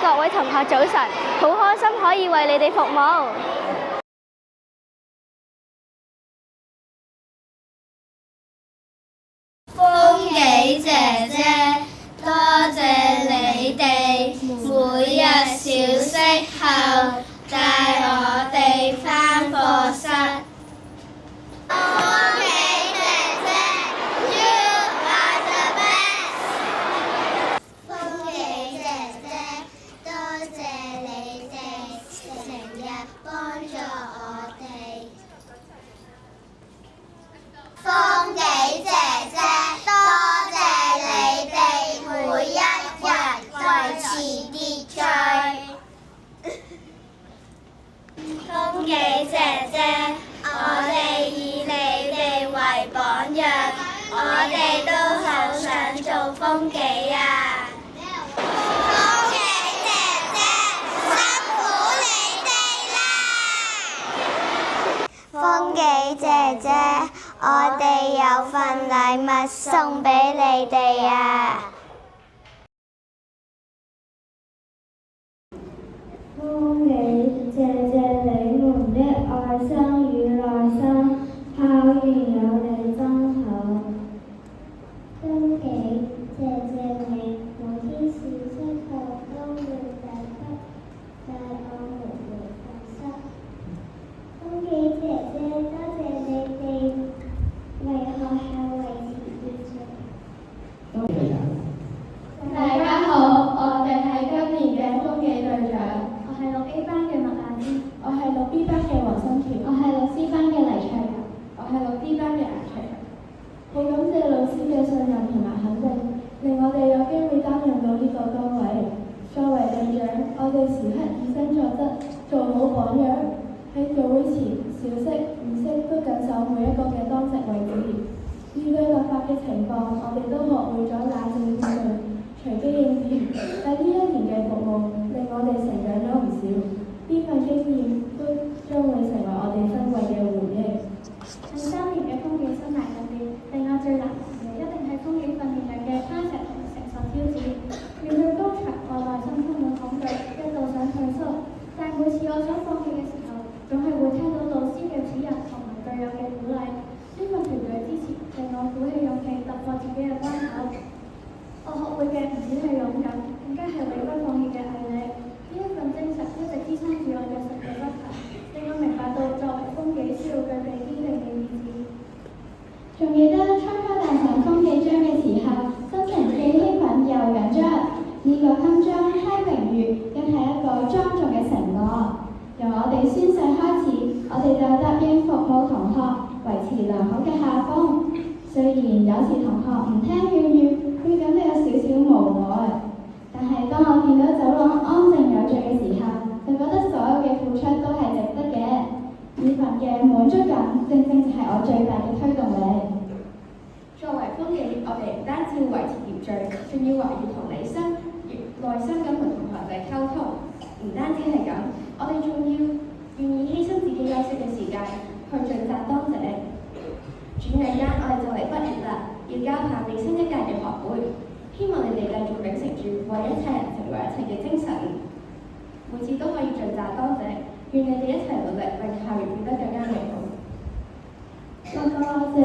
各位同學早晨，好開心可以為你哋服務。風紀姐姐，多謝你哋每日小息後帶我哋返課室。風紀姐姐，You are the best。風紀姐姐，多謝你哋成日幫助我哋。風紀姐姐，多謝你哋每一日維持秩序。風紀姐姐，我哋以你哋為榜樣，我哋都好想做風紀啊！風紀姐姐，辛苦你哋啦！風紀姐姐，我哋有份禮物送俾你哋啊！風紀謝謝你們的愛心與耐心，考驗有你爭取。風紀謝謝你每天小息後都會帶我們回課室。風紀姐姐，多謝你哋為學校維持秩序。大家好，我哋係今年嘅風紀隊長。我係6 A 班嘅麥亞芝，我係6 B 班嘅黃新橋，我係6 C 班嘅黎卓柔，我係6 D 班嘅顏卓柔。好感謝老師嘅信任同埋肯定，令我哋有機會擔任到呢個崗位。作為隊長，我哋時刻以身作則，做好榜樣。喺早會前、小息、儀式都緊守每一個嘅當值位置。面對突發嘅情況，我哋都學會咗冷靜應對、隨機應變。但呢一年嘅服務令我哋成長咗唔少，呢份經驗都將會成為我哋珍貴嘅回憶。近3年嘅風紀生涯入面，令我最難忘嘅一定係風紀訓練日嘅攀石同承受挑戰。面對高牆，我內心充滿恐懼，一度想退縮。但每次我想放棄嘅時候，總係會聽到導師嘅指引同埋隊友嘅鼓勵。呢份團隊支持令我鼓起勇氣突破自己嘅關口。我學會嘅唔止係勇敢，更加係永不放棄嘅毅力。呢一份精神一直支撐住我嘅實力不凡，令我明白到作為風紀需要具備堅定嘅意志。仲記得初初戴上風紀章嘅時候，心情既興奮又緊張。呢個襟章開榮譽，更係一個莊重嘅承諾。由我哋宣誓開始，我哋就答應服務同學，維持良好嘅校風。雖然有時同學唔聽勸諭，會感到有少少無奈，但係當我見到走廊安靜有序嘅時候，就覺得所有嘅付出都係值得嘅。呢份嘅滿足感，正正就係我最大嘅推動力。作為風紀，我哋唔單止要維持秩序，仲要懷住同理心、耐心咁同同學仔溝通。唔單止係咁，我哋仲要願意犧牲自己休息嘅時間去盡責當值。轉眼間，我哋就嚟畢業啦，要交棒俾新一屆嘅學會。希望你哋繼續秉承住為一切人成為一切嘅精神，每次都可以盡責當值。願你哋一齊努力，令校園變得更加美好。多謝